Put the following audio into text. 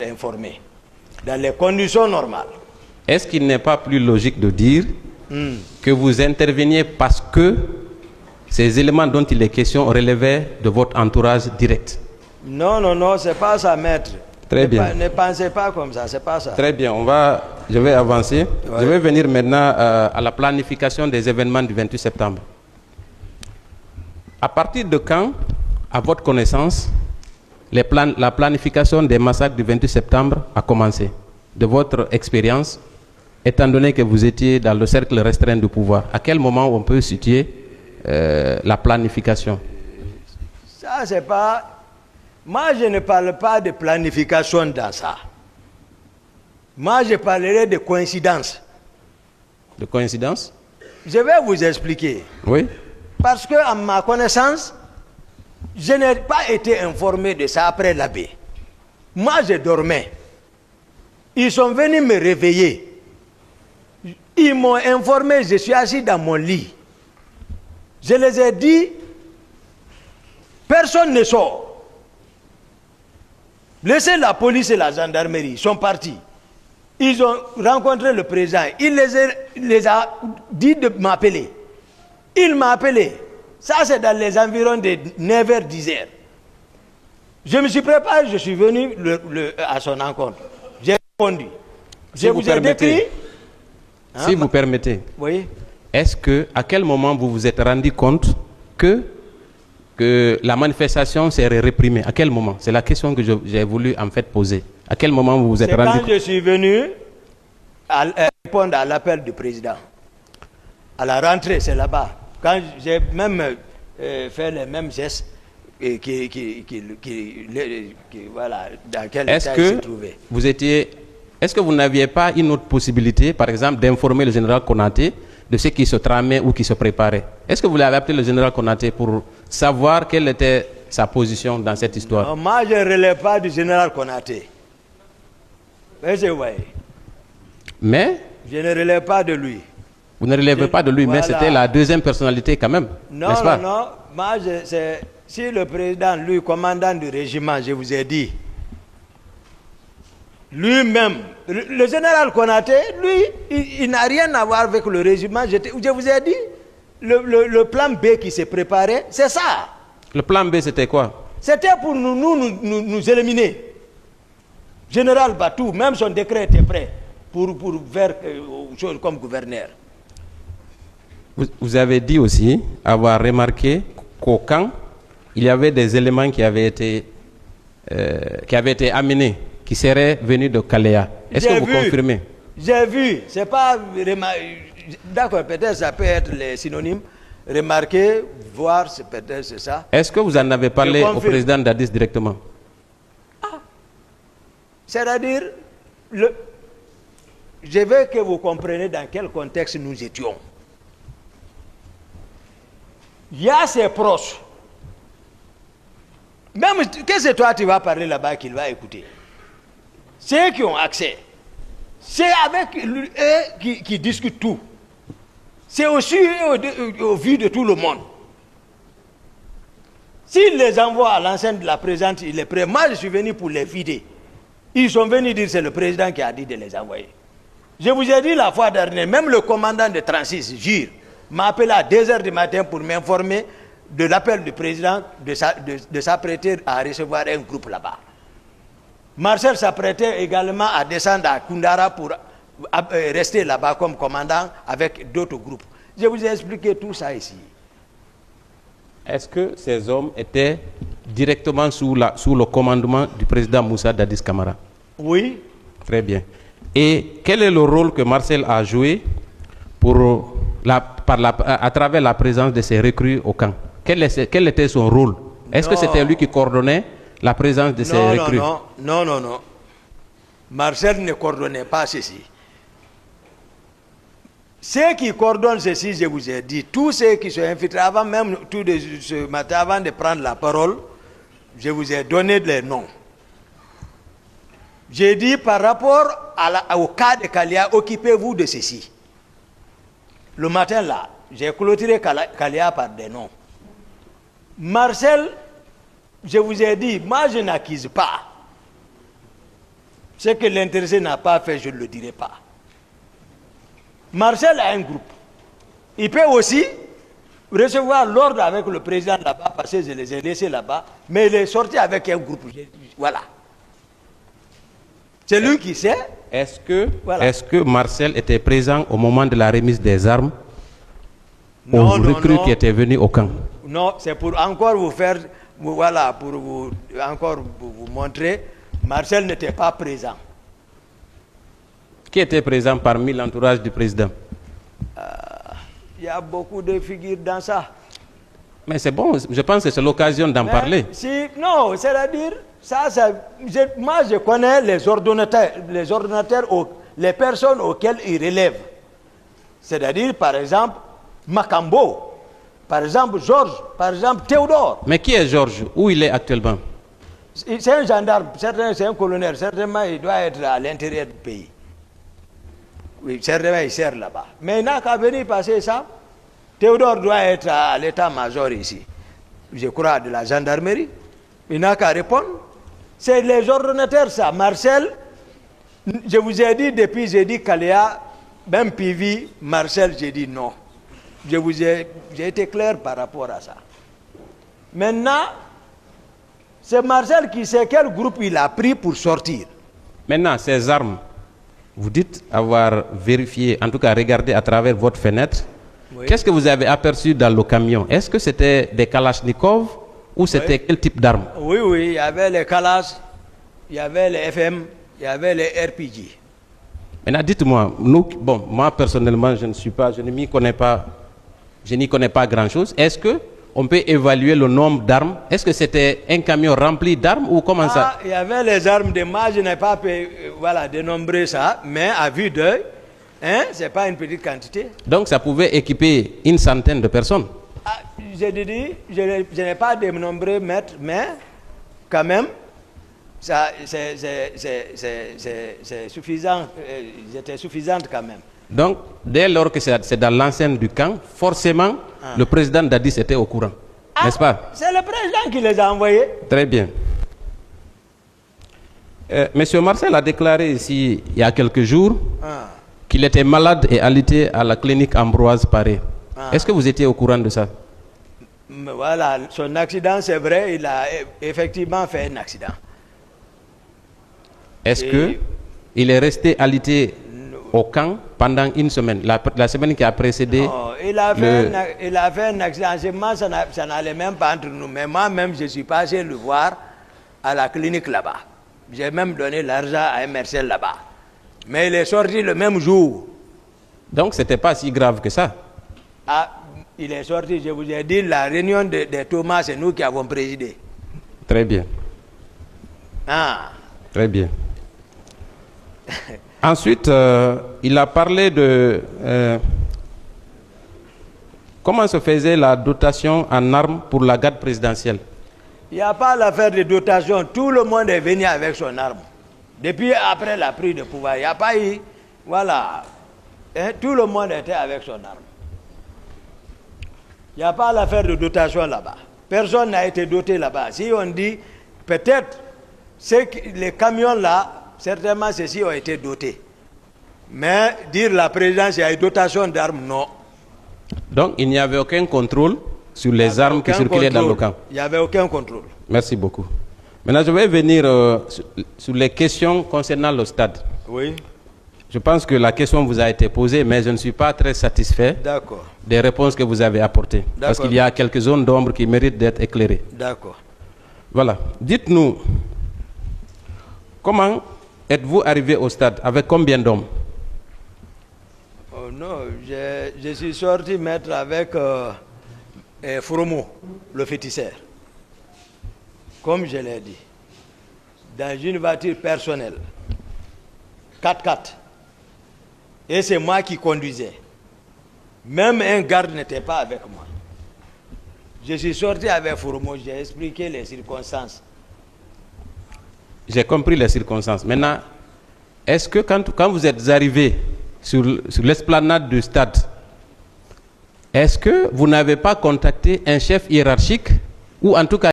informé dans les conditions normales. Est-ce qu'il n'est pas plus logique de dire que vous interveniez parce que ces éléments dont il est question relevaient de votre entourage direct? Non, non, non, c'est pas ça, maître. Très bien. Ne pensez pas comme ça, c'est pas ça. Très bien, je vais avancer. Ouais. Je vais venir maintenant à la planification des événements du 28 septembre. À partir de quand, à votre connaissance, la planification des massacres du 28 septembre a commencé? De votre expérience, étant donné que vous étiez dans le cercle restreint du pouvoir, à quel moment on peut situer la planification? Ça, c'est pas... Moi, je ne parle pas de planification dans ça. Moi, je parlerai de coïncidence. De coïncidence? Je vais vous expliquer. Oui. Parce que, à ma connaissance, je n'ai pas été informé de ça après l'abbé. Moi, je dormais. Ils sont venus me réveiller. Ils m'ont informé, je suis assis dans mon lit. Je les ai dit, personne ne sort. Laissez la police et la gendarmerie, ils sont partis. Ils ont rencontré le président, il les a dit de m'appeler. Il m'a appelé. Ça, c'est dans les environs de 9h, 10h. Je me suis préparé, je suis venu à son rencontre. J'ai répondu. Si vous permettez, si vous permettez, oui. Est-ce que, à quel moment vous vous êtes rendu compte que la manifestation serait réprimée? À quel moment? C'est la question que j'ai voulu en fait poser. À quel moment vous vous êtes rendu compte? Quand je suis venu à répondre à l'appel du président. À la rentrée, c'est là-bas. Quand j'ai même fait les mêmes gestes voilà, dans quel état il se trouvait. Est-ce que vous n'aviez pas une autre possibilité, par exemple, d'informer le général Konaté de ce qui se tramait ou qui se préparait? Est-ce que vous l'avez appelé le général Konaté pour savoir quelle était sa position dans cette histoire? Non, moi, je ne relève pas du général Konaté. Mais je ne relève pas de lui. Vous ne relèvez pas de lui, voilà. Mais c'était la deuxième personnalité quand même. Non, non, pas? Non. Moi, si le président, lui, commandant du régiment, je vous ai dit, lui-même, le général Konaté, lui, il n'a rien à voir avec le régiment. Je vous ai dit, le plan B qui s'est préparé, c'est ça. Le plan B, c'était quoi? C'était pour nous éliminer. Général Batou, même son décret était prêt pour faire chose comme gouverneur. Vous avez dit aussi avoir remarqué qu'au camp, il y avait des éléments qui avaient été amenés, qui seraient venus de Kaléa. Est-ce que vous confirmez? J'ai vu. C'est pas... D'accord, peut-être ça peut être les synonymes. Remarquer, voir, peut-être c'est ça. Est-ce que vous en avez parlé au président Dadis directement? C'est-à-dire, je veux que vous compreniez dans quel contexte nous étions. Il y a ses proches. Même qu'est-ce que toi tu vas parler là-bas qu'il va écouter? Ceux qui ont accès. C'est avec eux qui discutent tout. C'est aussi au vu de tout le monde. S'il les envoie à l'enceinte de la présidente, il est prêt. Moi, je suis venu pour les vider. Ils sont venus dire que c'est le président qui a dit de les envoyer. Je vous ai dit la fois dernière, même le commandant de 36, Gire, m'a appelé à 2h du matin pour m'informer de l'appel du président de s'apprêter à recevoir un groupe là-bas. Marcel s'apprêtait également à descendre à Koundara pour rester là-bas comme commandant avec d'autres groupes. Je vous ai expliqué tout ça ici. Est-ce que ces hommes étaient directement sous le commandement du président Moussa Dadis Camara? Oui. Très bien. Et quel est le rôle que Marcel a joué à travers la présence de ces recrues au camp? Quel était son rôle? Est-ce que c'était lui qui coordonnait la présence de ces recrues? Non. Marcel ne coordonnait pas ceci. Ceux qui coordonnent ceci, je vous ai dit, tous ceux qui sont infiltrés, avant même tout de ce matin, avant de prendre la parole, je vous ai donné les noms. J'ai dit par rapport au cas de Kalia, occupez-vous de ceci. Le matin là, j'ai clôturé Kalia par des noms. Marcel, je vous ai dit, moi je n'accuse pas. Ce que l'intéressé n'a pas fait, je ne le dirai pas. Marcel a un groupe. Il peut aussi recevoir l'ordre avec le président là-bas, parce que je les ai laissés là-bas, mais il est sorti avec un groupe. Voilà. C'est lui qui sait. Est-ce que Marcel était présent au moment de la remise des armes aux recrues qui étaient venus au camp? Non, c'est pour encore vous faire, voilà, pour vous montrer, Marcel n'était pas présent. Qui était présent parmi l'entourage du président? Il y a beaucoup de figures dans ça. Mais c'est bon, je pense que c'est l'occasion d'en parler. Non, c'est-à-dire, moi je connais les ordonnateurs, les personnes auxquelles ils relèvent. C'est-à-dire, par exemple, Makambo, par exemple, Georges, par exemple, Théodore. Mais qui est Georges? Où il est actuellement? C'est un gendarme, c'est un colonel, certainement il doit être à l'intérieur du pays. Oui, certainement il sert là-bas. Mais il n'a qu'à venir passer ça. Théodore doit être à l'état-major ici, je crois, de la gendarmerie. Il n'a qu'à répondre. C'est les ordonnateurs, ça. Marcel, je vous ai dit depuis, j'ai dit Kaléa, même Pivi, Marcel, j'ai dit non. J'ai été clair par rapport à ça. Maintenant, c'est Marcel qui sait quel groupe il a pris pour sortir. Maintenant, ces armes, vous dites avoir vérifié, en tout cas regardé à travers votre fenêtre. Oui. Qu'est-ce que vous avez aperçu dans le camion? Est-ce que c'était des Kalachnikov ou c'était quel type d'armes? Oui, il y avait les Kalash, il y avait les FM, il y avait les RPG. Maintenant, dites-moi, moi personnellement, je n'y connais pas grand-chose. Est-ce que on peut évaluer le nombre d'armes? Est-ce que c'était un camion rempli d'armes ou comment ça? Il y avait les armes de moi, je n'ai pas pu dénombrer ça, mais à vue d'œil, ce n'est pas une petite quantité. Donc ça pouvait équiper une centaine de personnes? Je n'ai pas dénombré, mais quand même, c'est suffisant, c'était suffisant quand même. Donc, dès lors que c'est dans l'enceinte du camp, forcément, le président Dadis était au courant, n'est-ce pas? C'est le président qui les a envoyés. Très bien. Monsieur Marcel a déclaré ici, il y a quelques jours, qu'il était malade et alité à la clinique Ambroise Paré. Est-ce que vous étiez au courant de ça? Voilà, son accident, c'est vrai, il a effectivement fait un accident. Est-ce qu'il est resté alité au camp pendant une semaine, la semaine qui a précédé? Non, il a fait un accident. Ça n'allait même pas entre nous. Mais moi-même, je suis passé le voir à la clinique là-bas. J'ai même donné l'argent à un Marcel là-bas. Mais il est sorti le même jour. Donc, ce n'était pas si grave que ça? Il est sorti, je vous ai dit, la réunion de Thomas, c'est nous qui avons présidé. Très bien. Très bien. Ensuite, il a parlé de comment se faisait la dotation en armes pour la garde présidentielle. Il n'y a pas l'affaire de dotation. Tout le monde est venu avec son arme. Depuis après la prise de pouvoir, il n'y a pas eu... Voilà. Tout le monde était avec son arme. Il n'y a pas l'affaire de dotation là-bas. Personne n'a été doté là-bas. Si on dit, peut-être, les camions là, certainement ceux-ci ont été dotés. Mais dire la présidence, il y a une dotation d'armes, non. Donc il n'y avait aucun contrôle sur les armes qui circulaient dans le camp? Il n'y avait aucun contrôle. Merci beaucoup. Maintenant, je vais venir sur les questions concernant le stade. Oui. Je pense que la question vous a été posée, mais je ne suis pas très satisfait des réponses que vous avez apportées. Parce qu'il y a quelques zones d'ombre qui méritent d'être éclairées. D'accord. Voilà. Dites-nous, comment êtes-vous arrivé au stade? Avec combien d'hommes? Oh non, je suis sorti mettre avec Fromo, le féticheur. Comme je l'ai dit, dans une voiture personnelle, 4x4. Et c'est moi qui conduisais. Même un garde n'était pas avec moi. Je suis sorti avec Fromo, j'ai expliqué les circonstances. J'ai compris les circonstances. Maintenant, est-ce que quand vous êtes arrivé sur l'esplanade du stade, est-ce que vous n'avez pas contacté un chef hiérarchique ou en tout cas